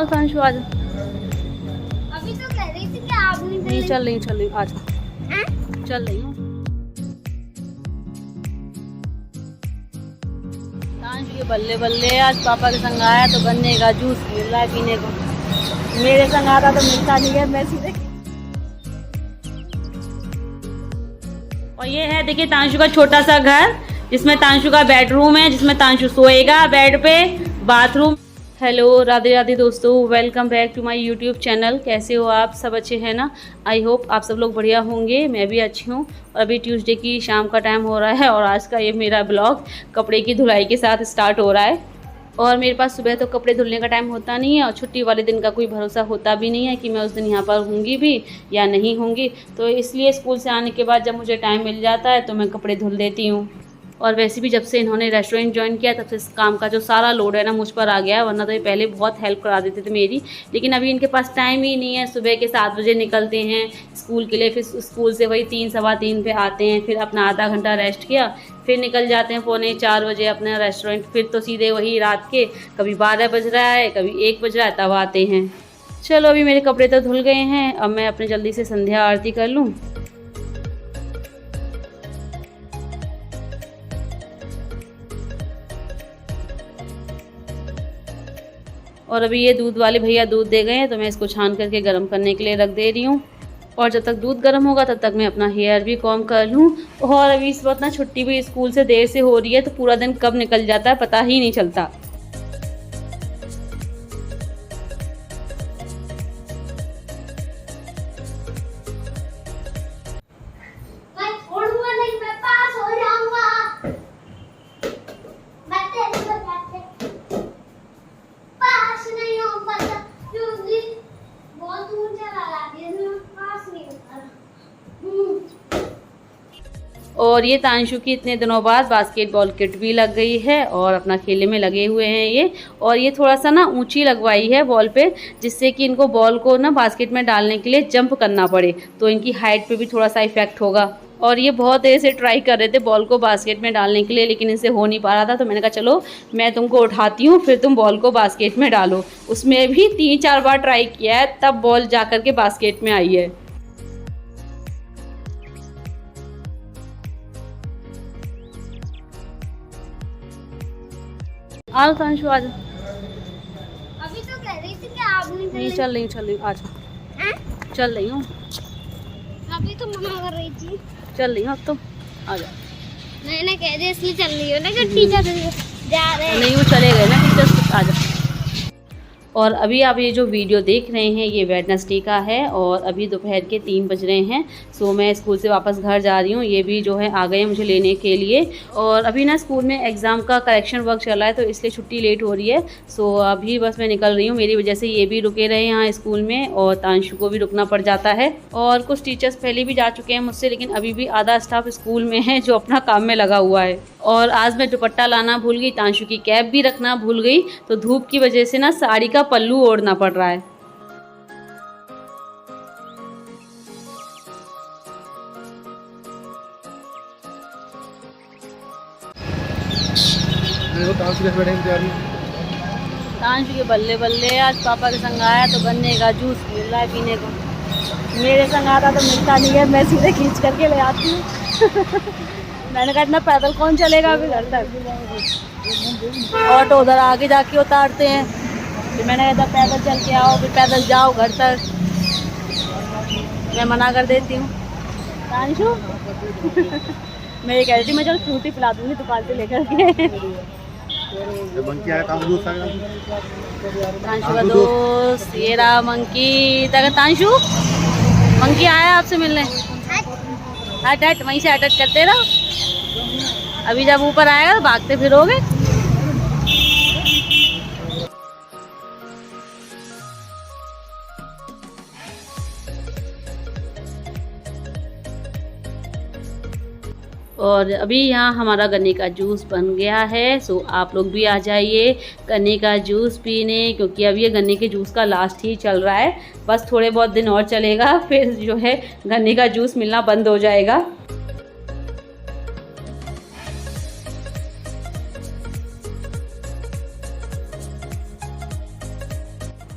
तांशु आ जा। अभी तो कह रही थी कि आप नहीं चल रही आ जा। चल रही हूँ। तांशु ये बल्ले बल्ले आज पापा के संग आया तो गन्ने का जूस मिल रहा है पीने को। मेरे संग आता तो मिलता नहीं है। मैं सीधे और ये है देखिए तांशु का छोटा सा घर जिसमें तांशु का बेडरूम है, जिसमें तांशु सोएगा बेड पे, बाथरूम। हेलो राधे राधे दोस्तों, welcome back to my YouTube channel. कैसे हो आप सब? अच्छे हैं ना? आई होप आप सब लोग बढ़िया होंगे। मैं भी अच्छी हूँ। और अभी ट्यूसडे की शाम का टाइम हो रहा है और आज का ये मेरा ब्लॉग कपड़े की धुलाई के साथ स्टार्ट हो रहा है। और मेरे पास सुबह तो कपड़े धुलने का टाइम होता नहीं है और छुट्टी वाले दिन का कोई भरोसा होता भी नहीं है कि मैं उस दिन यहाँ पर होंगी भी या नहीं होंगी। तो इसलिए स्कूल से आने के बाद जब मुझे टाइम मिल जाता है तो मैं कपड़े धुल देती हूँ। और वैसे भी जब से इन्होंने रेस्टोरेंट ज्वाइन किया तब से इस काम का जो सारा लोड है ना मुझ पर आ गया है, वरना तो ये पहले बहुत हेल्प करा देते थे मेरी। लेकिन अभी इनके पास टाइम ही नहीं है। सुबह के 7 बजे निकलते हैं स्कूल के लिए, फिर स्कूल से वही 3 सवा 3 पे आते हैं, फिर अपना आधा घंटा रेस्ट किया, फिर निकल जाते हैं 3:45 बजे अपना रेस्टोरेंट। फिर तो सीधे वही रात के कभी 12 बज रहा है कभी 1 बज रहा है तब आते हैं। चलो अभी मेरे कपड़े तो धुल गए हैं, अब मैं अपने जल्दी से संध्या आरती कर लूँ। और अभी ये दूध वाले भैया दूध दे गए हैं तो मैं इसको छान करके गर्म करने के लिए रख दे रही हूँ। और जब तक दूध गर्म होगा तब तक मैं अपना हेयर भी कॉम्ब कर लूँ। और अभी इस वक्त ना छुट्टी भी स्कूल से देर से हो रही है तो पूरा दिन कब निकल जाता है पता ही नहीं चलता। मैं छोड़ूंगा नहीं, मैं पास हो जाऊंगा। मैं तेरे से पास नहीं हो पाता क्योंकि बहुत ऊंचा लगा दिया, मैं पास नहीं हो पा रहा। और ये तांशु की इतने दिनों बाद बास्केटबॉल किट भी लग गई है और अपना खेलने में लगे हुए हैं ये। और ये थोड़ा सा ना ऊंची लगवाई है बॉल पे, जिससे कि इनको बॉल को ना बास्केट में डालने के लिए जंप करना पड़े, तो इनकी हाइट पे भी थोड़ा सा इफेक्ट होगा। और ये बहुत देर से ट्राई कर रहे थे बॉल को बास्केट में डालने के लिए, लेकिन इनसे हो नहीं पा रहा था। तो मैंने कहा चलो मैं तुमको उठाती हूँ, फिर तुम बॉल को बास्केट में डालो। उसमें भी 3-4 बार ट्राई किया है तब बॉल जा कर के बास्केट में आई है। आओ तांशु आ जा। अभी तो कह रही थी कि आप नहीं चल रही आ जा। चल रही हूँ। अभी तो मना कर रही थी। चल रही हूँ अब तो आ जा। मैंने कह दिया इसलिए चल रही हो ना कि टीचर जा रहे हैं। नहीं वो चले गए ना टीचर्स, आ जा। और अभी आप ये जो वीडियो देख रहे हैं ये वेडनेसडे का है और अभी दोपहर के 3 बज रहे हैं। सो मैं स्कूल से वापस घर जा रही हूँ। ये भी जो है आ गए हैं मुझे लेने के लिए। और अभी ना स्कूल में एग्ज़ाम का करेक्शन वर्क चल रहा है तो इसलिए छुट्टी लेट हो रही है। सो अभी बस मैं निकल रही हूँ। मेरी वजह से ये भी रुके रहे यहाँ स्कूल में और तांशु को भी रुकना पड़ जाता है। और कुछ टीचर्स पहले भी जा चुके हैं मुझसे, लेकिन अभी भी आधा स्टाफ स्कूल में है जो अपना काम में लगा हुआ है। और आज मैं दुपट्टा लाना भूल गई, तांशु की कैप भी रखना भूल गई, तो धूप की वजह से ना साड़ी का पल्लू ओढ़ना पड़ रहा है। तांशु के बल्ले बल्ले आज पापा के संग आया तो गन्ने का जूस मिल रहा है पीने को। मेरे संग आता तो मिलता नहीं है, मैं सीधे खींच करके ले आती हूँ। मैंने कहा इतना पैदल कौन चलेगा अभी घर तक। ऑटो उधर आगे जाके उतारते हैं, फिर मैंने कहा पैदल चल के आओ, फिर पैदल जाओ घर तक। मैं मना कर देती हूँ। तांशु मेरी कह रही थी मैं चल फ्रूटी पिला दूँगी दुकान से लेकर के। तांशु का दोस्त ये रहा मंकी। तांशु मंकी आया आपसे मिलने। हट हट वहीं से हट करते रहो, अभी जब ऊपर आएगा तो भागते फिरोगे। और अभी यहाँ हमारा गन्ने का जूस बन गया है। सो आप लोग भी आ जाइए गन्ने का जूस पीने, क्योंकि अब ये गन्ने के जूस का लास्ट ही चल रहा है। बस थोड़े बहुत दिन और चलेगा, फिर जो है गन्ने का जूस मिलना बंद हो जाएगा।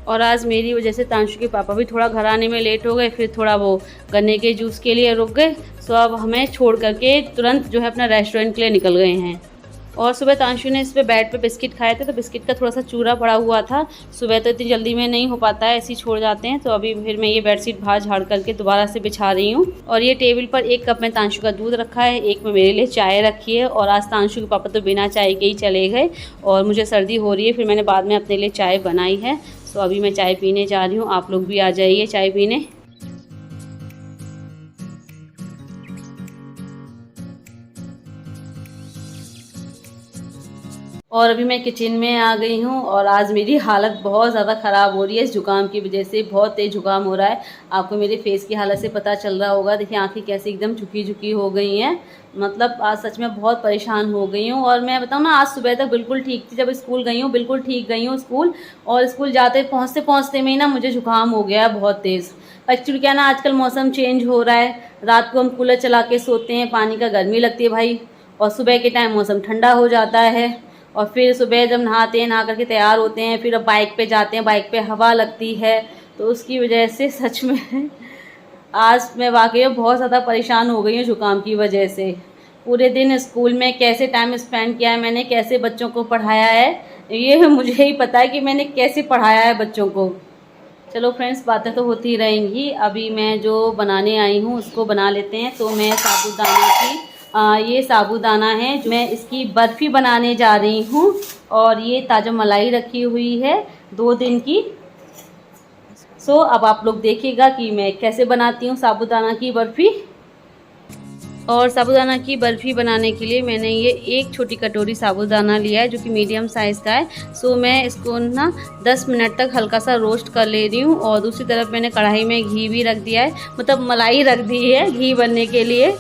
और आज मेरी वजह से तांशु के पापा भी थोड़ा घर आने में लेट हो गए, फिर थोड़ा वो गन्ने के जूस के लिए रुक गए। सो अब हमें छोड़ करके तुरंत जो है अपना रेस्टोरेंट के लिए निकल गए हैं। और सुबह तांशु ने इस पे बेड पे बिस्किट खाए थे, तो बिस्किट का थोड़ा सा चूरा पड़ा हुआ था। सुबह तो इतनी जल्दी में नहीं हो पाता है, ऐसे ही छोड़ जाते हैं। तो अभी फिर मैं ये बेडशीट बाहर झाड़ करके दोबारा से बिछा रही हूँ। और ये टेबल पर एक कप में तांशु का दूध रखा है, एक में मेरे लिए चाय रखी है। और आज तांशु के पापा तो बिना चाय के ही चले गए और मुझे सर्दी हो रही है, फिर मैंने बाद में अपने लिए चाय बनाई है। तो अभी मैं चाय पीने जा रही हूँ, आप लोग भी आ जाइए चाय पीने। और अभी मैं किचन में आ गई हूँ और आज मेरी हालत बहुत ज़्यादा ख़राब हो रही है इस जुकाम की वजह से। बहुत तेज़ जुकाम हो रहा है, आपको मेरे फेस की हालत से पता चल रहा होगा। देखिए आंखें कैसे एकदम झुकी झुकी हो गई हैं। मतलब आज सच में बहुत परेशान हो गई हूँ। और मैं बताऊँ ना, आज सुबह तक बिल्कुल ठीक थी, जब स्कूल गई हूँ बिल्कुल ठीक गई हूँ स्कूल। और स्कूल जाते पहुँचते में ही ना मुझे जुकाम हो गया बहुत तेज़। एक्चुअली क्या ना, आजकल मौसम चेंज हो रहा है, रात को हम कूलर चला के सोते हैं, पानी का गर्मी लगती है भाई, और सुबह के टाइम मौसम ठंडा हो जाता है। और फिर सुबह जब नहाते हैं, नहा करके तैयार होते हैं, फिर अब बाइक पे जाते हैं, बाइक पे हवा लगती है, तो उसकी वजह से सच में आज मैं वाकई बहुत ज़्यादा परेशान हो गई हूँ जुकाम की वजह से। पूरे दिन स्कूल में कैसे टाइम स्पेंड किया है मैंने, कैसे बच्चों को पढ़ाया है, ये मुझे ही पता है कि मैंने कैसे पढ़ाया है बच्चों को। चलो फ्रेंड्स, बातें तो होती ही रहेंगी। अभी मैं जो बनाने आई हूँ उसको बना लेते हैं। तो मैं साबूदाना की ये साबूदाना है, मैं इसकी बर्फ़ी बनाने जा रही हूँ। और ये ताज़ा मलाई रखी हुई है 2 दिन की। सो अब आप लोग देखिएगा कि मैं कैसे बनाती हूँ साबूदाना की बर्फ़ी। और साबूदाना की बर्फ़ी बनाने के लिए मैंने ये एक छोटी कटोरी साबूदाना लिया है, जो कि मीडियम साइज़ का है। सो मैं इसको ना 10 मिनट तक हल्का सा रोस्ट कर ले रही हूँ। और दूसरी तरफ मैंने कढ़ाई में घी भी रख दिया है, मतलब मलाई रख दी है घी बनने के लिए।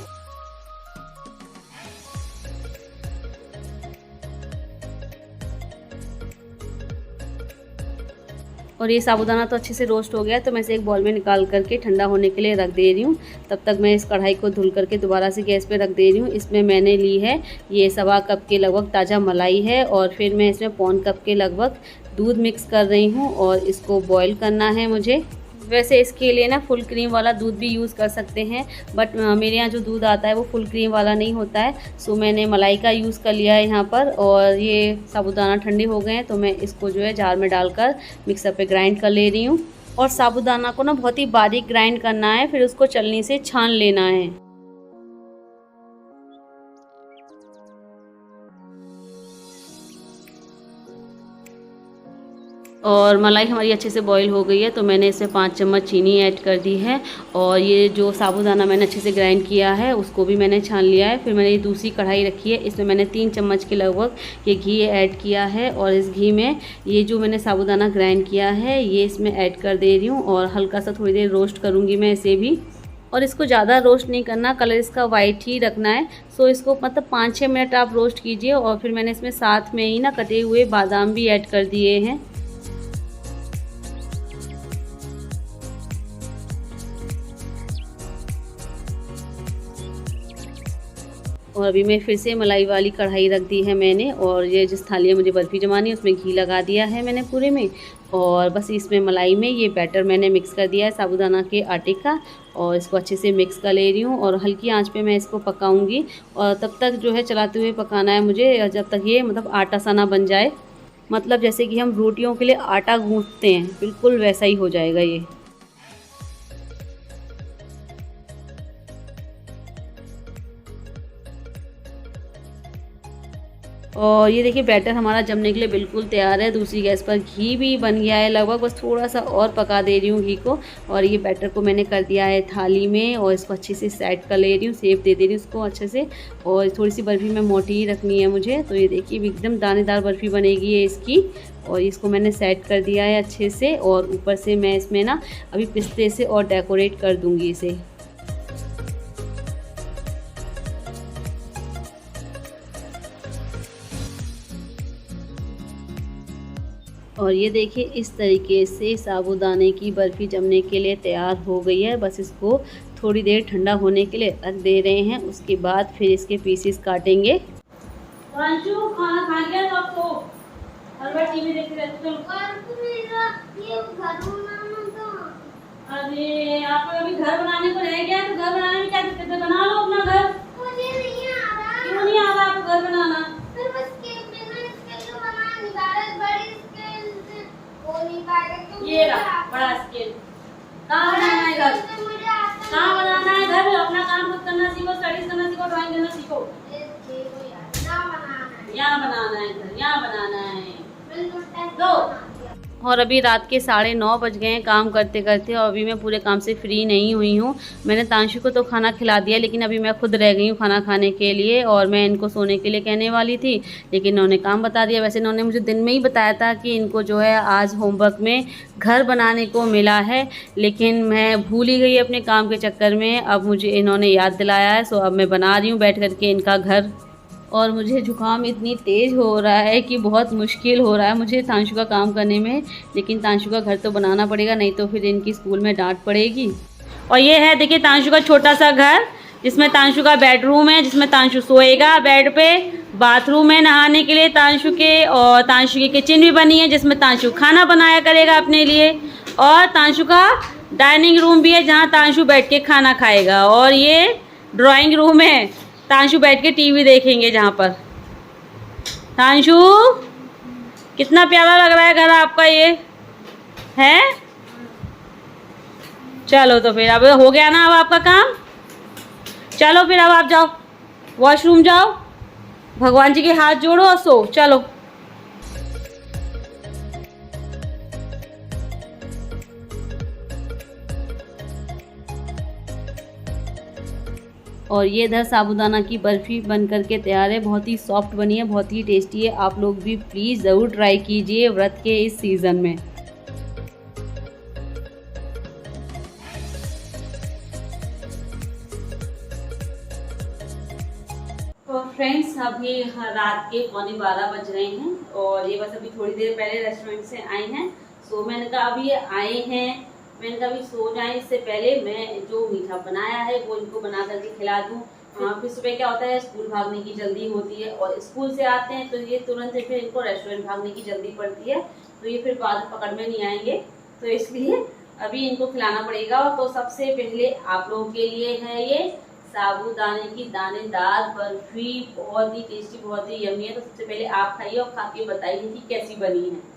और ये साबूदाना तो अच्छे से रोस्ट हो गया, तो मैं इसे एक बॉल में निकाल करके ठंडा होने के लिए रख दे रही हूँ। तब तक मैं इस कढ़ाई को धुल करके दोबारा से गैस पे रख दे रही हूँ। इसमें मैंने ली है ये 1.25 कप के लगभग ताज़ा मलाई है। और फिर मैं इसमें 1.25 कप के लगभग दूध मिक्स कर रही हूँ और इसको बॉयल करना है मुझे। वैसे इसके लिए ना फुल क्रीम वाला दूध भी यूज़ कर सकते हैं, बट मेरे यहाँ जो दूध आता है वो फुल क्रीम वाला नहीं होता है। सो मैंने मलाई का यूज़ कर लिया है यहाँ पर। और ये साबूदाना ठंडे हो गए हैं, तो मैं इसको जो है जार में डालकर मिक्सर पे ग्राइंड कर ले रही हूँ। और साबूदाना को ना बहुत ही बारीक ग्राइंड करना है, फिर उसको छलनी से छान लेना है। और मलाई हमारी अच्छे से बॉईल हो गई है, तो मैंने इसमें 5 चम्मच चीनी ऐड कर दी है। और ये जो साबूदाना मैंने अच्छे से ग्राइंड किया है उसको भी मैंने छान लिया है। फिर मैंने ये दूसरी कढ़ाई रखी है, इसमें मैंने 3 चम्मच के लगभग ये घी ऐड किया है। और इस घी में ये जो मैंने साबूदाना ग्राइंड किया है ये इसमें ऐड कर दे रही हूँ। और हल्का सा थोड़ी देर रोस्ट करूँगी मैं इसे भी। और इसको ज़्यादा रोस्ट नहीं करना, कलर इसका वाइट ही रखना है। सो इसको मतलब 5-6 मिनट आप रोस्ट कीजिए। और फिर मैंने इसमें साथ में ही ना कटे हुए बादाम भी ऐड कर दिए हैं। और अभी मैं फिर से मलाई वाली कढ़ाई रख दी है मैंने। और ये जिस थाली में मुझे बर्फ़ी जमानी है उसमें घी लगा दिया है मैंने पूरे में। और बस इसमें मलाई में ये बैटर मैंने मिक्स कर दिया है साबूदाना के आटे का। और इसको अच्छे से मिक्स कर ले रही हूँ और हल्की आंच पे मैं इसको पकाऊंगी। और तब तक जो है चलाते हुए पकाना है मुझे, जब तक ये मतलब आटा सा ना बन जाए। मतलब जैसे कि हम रोटियों के लिए आटा गूँथते हैं, बिल्कुल वैसा ही हो जाएगा ये। और ये देखिए बैटर हमारा जमने के लिए बिल्कुल तैयार है। दूसरी गैस पर घी भी बन गया है लगभग, बस थोड़ा सा और पका दे रही हूँ घी को। और ये बैटर को मैंने कर दिया है थाली में और इसको अच्छे से सेट कर ले रही हूँ, शेप दे रही हूँ इसको अच्छे से। और थोड़ी सी बर्फ़ी में मोटी ही रखनी है मुझे। तो ये देखिए एकदम दानेदार बर्फ़ी बनेगी ये इसकी। और इसको मैंने सेट कर दिया है अच्छे से। और ऊपर से मैं इसमें ना अभी पिस्ते से और डेकोरेट कर दूँगी इसे। और ये देखिए इस तरीके से साबूदाने की बर्फ़ी जमने के लिए तैयार हो गई है। बस इसको थोड़ी देर ठंडा होने के लिए रख दे रहे हैं, उसके बाद फिर इसके पीसेस काटेंगे। खाना खा लिया तो आपको और मैं टीवी देखते रहती हूँ। वर्क मेरा ये घर बनाना था। अरे आप अभी घर बनाने को रह गया, तो घर बनाने में क्या दिक्कत है, बना लो अपना घर। मुझे नहीं आ रहा। क्यों नहीं आ रहा आपको घर बनाना? फिर बस के बिना स्केल को बना नहीं पा रहे, बड़ी स्केल से हो नहीं पाएगा क्योंकि ये रहा बड़ा स्केल। कहाँ बनाना है घर? मुझे आता कहाँ बनाना है घर? अपना काम खुद करना सीखो, स्टडीज करना सीखो, ड्राइंग करना सीखो। ना बनाना है। यहाँ बनाना है घर, यहाँ बनाना है। बिल्कुल टेस्ट दो। बना दिया। और अभी रात के 9:30 बज गए हैं काम करते करते, और अभी मैं पूरे काम से फ्री नहीं हुई हूँ। मैंने तांशु को तो खाना खिला दिया, लेकिन अभी मैं खुद रह गई हूँ खाना खाने के लिए, और मैं इनको सोने के लिए कहने वाली थी, लेकिन इन्होंने काम बता दिया। वैसे इन्होंने मुझे दिन में ही बताया था कि इनको जो है आज होमवर्क में घर बनाने को मिला है, लेकिन मैं भूल ही गई अपने काम के चक्कर में। अब मुझे इन्होंने याद दिलाया है, सो अब मैं बना रही हूँ बैठ करके इनका घर। और मुझे जुकाम इतनी तेज़ हो रहा है कि बहुत मुश्किल हो रहा है मुझे तांशु का काम करने में, लेकिन तांशु का घर तो बनाना पड़ेगा, नहीं तो फिर इनकी स्कूल में डांट पड़ेगी। और ये है देखिए तांशु का छोटा सा घर, जिसमें तांशु का बेडरूम है, जिसमें तांशु सोएगा बेड पे, बाथरूम है नहाने के लिए तांशु के, और तांशु की किचन भी बनी है जिसमें तांशु खाना बनाया करेगा अपने लिए, और तांशु का डाइनिंग रूम भी है जहाँ तांशु बैठ के खाना खाएगा, और ये ड्राइंग रूम है, तांशु बैठ के टीवी देखेंगे जहाँ पर। तांशु कितना प्यारा लग रहा है घर आपका ये है। चलो तो फिर अब हो गया ना अब आपका काम। चलो फिर अब आप जाओ वॉशरूम जाओ, भगवान जी के हाथ जोड़ो और सो। चलो और ये इधर साबूदाना की बर्फ़ी बन करके तैयार है, बहुत ही सॉफ्ट बनी है, बहुत ही टेस्टी है। आप लोग भी प्लीज़ ज़रूर ट्राई कीजिए व्रत के इस सीज़न में। तो फ्रेंड्स अभी रात के 11:15 बज रहे हैं, और ये बस अभी थोड़ी देर पहले रेस्टोरेंट से आए हैं। सो मैंने कहा अभी ये आए हैं, मैंने कहा अभी सो जाएं, इससे पहले मैं जो मीठा बनाया है वो इनको बना करके खिला दूँ। फिर सुबह क्या होता है, स्कूल भागने की जल्दी होती है, और स्कूल से आते हैं तो ये तुरंत फिर इनको रेस्टोरेंट भागने की जल्दी पड़ती है, तो ये फिर बाद पकड़ में नहीं आएंगे, तो इसलिए अभी इनको खिलाना पड़ेगा। तो सबसे पहले आप लोगों के लिए है ये साबूदाने की दानेदार बर्फी, बहुत ही टेस्टी, बहुत ही यम्मी है। तो सबसे पहले आप खाइए और खा के बताइए कि कैसी बनी है।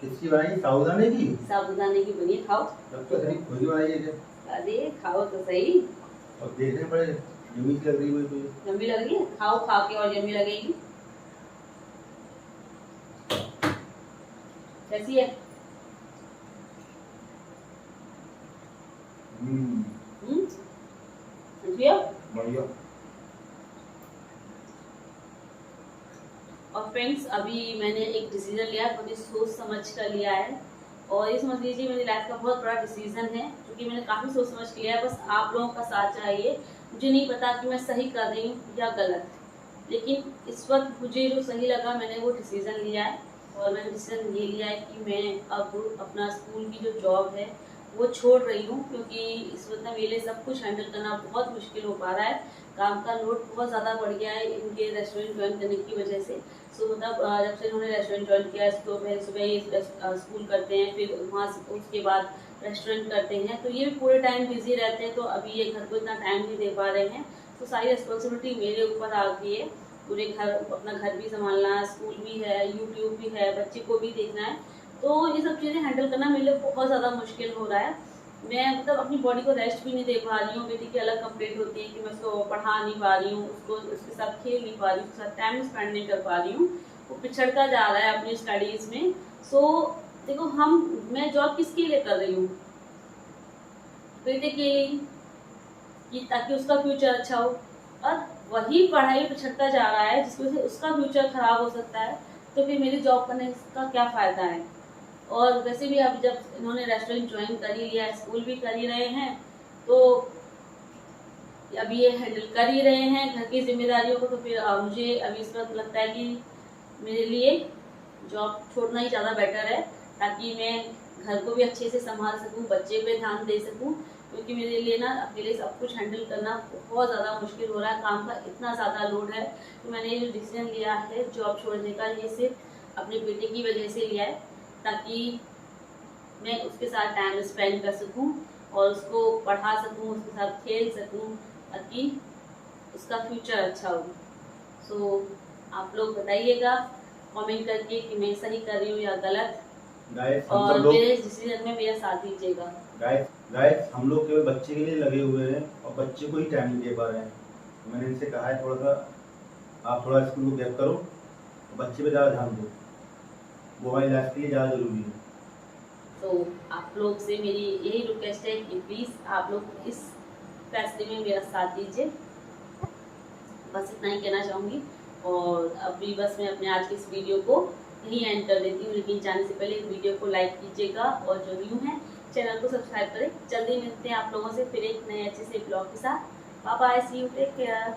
किसकी बनाई? साबूदाने की। साबूदाने की बनी, खाओ। तब तो सही खुद ही बनाई है क्या? अरे खाओ तो सही। और देखने पड़े यम्मी लग रही है मुझे। यम्मी लग रही है, खाओ, खा के और यम्मी लगेगी। कैसी है? बढ़िया। और फ्रेंड्स अभी मैंने एक डिसीजन लिया, बहुत ही सोच समझ कर लिया है, और ये समझ लीजिए मेरी लाइफ का बहुत बड़ा डिसीजन है, क्योंकि मैंने काफ़ी सोच समझ के लिया है। बस आप लोगों का साथ चाहिए। मुझे नहीं पता कि मैं सही कर रही हूँ या गलत, लेकिन इस वक्त मुझे जो सही लगा मैंने वो डिसीज़न लिया है। और मैंने डिसीज़न ये लिया है कि मैं अब अपना स्कूल की जो जॉब है वो छोड़ रही हूँ, क्योंकि इस वक्त मेरे लिए सब कुछ हैंडल करना बहुत मुश्किल हो पा रहा है। काम का लोड बहुत ज़्यादा बढ़ गया है इनके रेस्टोरेंट ज्वाइन करने की वजह से। सो मतलब जब से इन्होंने रेस्टोरेंट ज्वाइन किया है, तो पहले सुबह ये स्कूल करते हैं, फिर वहाँ से उसके बाद रेस्टोरेंट करते हैं, तो ये भी पूरे टाइम बिजी रहते हैं। तो अभी ये घर को इतना टाइम नहीं दे पा रहे हैं, तो सारी रिस्पॉन्सिबिलिटी मेरे ऊपर आ गई है। पूरे घर, अपना घर भी संभालना है, स्कूल भी है, यूट्यूब भी है, बच्चे को भी देखना है, तो ये सब चीज़ें हैंडल करना मेरे लिए बहुत ज़्यादा मुश्किल हो रहा है। मैं मतलब अपनी बॉडी को रेस्ट भी नहीं दे पा रही हूँ। बेटी की अलग कंप्लेंट होती है कि मैं उसको पढ़ा नहीं पा रही हूँ, उसको उसके साथ खेल नहीं पा रही हूँ, उसके साथ टाइम स्पेंड नहीं कर पा रही हूँ, वो पिछड़ता जा रहा है अपनी स्टडीज़ में। सो देखो मैं जॉब किसके लिए कर रही हूँ? बेटे के लिए, कि ताकि उसका फ्यूचर अच्छा हो, और वही पढ़ाई पिछड़ता जा रहा है जिसकी वजह से उसका फ्यूचर खराब हो सकता है, तो फिर मेरी जॉब करने का क्या फ़ायदा है। और वैसे भी अब जब इन्होंने रेस्टोरेंट ज्वाइन कर ही लिया है, स्कूल भी कर ही रहे हैं, तो अभी ये हैंडल कर ही रहे हैं घर की जिम्मेदारियों को, तो फिर मुझे अभी इस वक्त लगता है कि मेरे लिए जॉब छोड़ना ही ज़्यादा बेटर है, ताकि मैं घर को भी अच्छे से संभाल सकूं, बच्चे पे ध्यान दे सकूं, क्योंकि मेरे लिए ना अकेले सब कुछ हैंडल करना बहुत ज़्यादा मुश्किल हो रहा है। काम का इतना ज़्यादा लोड है, तो मैंने ये जो डिसीजन लिया है जॉब छोड़ने का, ये सिर्फ अपने बेटे की वजह से लिया है, ताकि मैं उसके साथ टाइम स्पेंड कर सकूं और उसको पढ़ा सकूं, उसके साथ खेल सकूं, ताकि उसका फ्यूचर अच्छा हो। सो आप लोग बताइएगा कमेंट करके कि मैं सही कर रही हूँ या गलत, गाइस हम और सब लोग मेरे डिसीजन में मेरा साथ दीजिएगा। गाइस हम लोग केवल बच्चे के लिए लगे हुए हैं और बच्चे को ही टाइम नहीं दे पा रहे हैं। तो मैंने इनसे कहा है थोड़ा सा आप थोड़ा स्कूल को गैप करो और बच्चे पे ज़्यादा ध्यान दो, वो हमारी लाइफ के लिए ज़्यादा ज़रूरी है। तो आप लोग से मेरी यही रिक्वेस्ट है कि प्लीज़ आप लोग इस फैसले में मेरा साथ दीजिए। बस इतना ही कहना चाहूँगी, और अभी बस मैं अपने आज की इस वीडियो को यहीं एंड कर देती हूँ। लेकिन जाने से पहले वीडियो को लाइक कीजिएगा और जो न्यू है चैनल को सब्सक्राइब करें। जल्दी मिलते हैं आप लोगों से फिर एक नए अच्छे से ब्लॉग के साथ। Bye bye, see you, take care.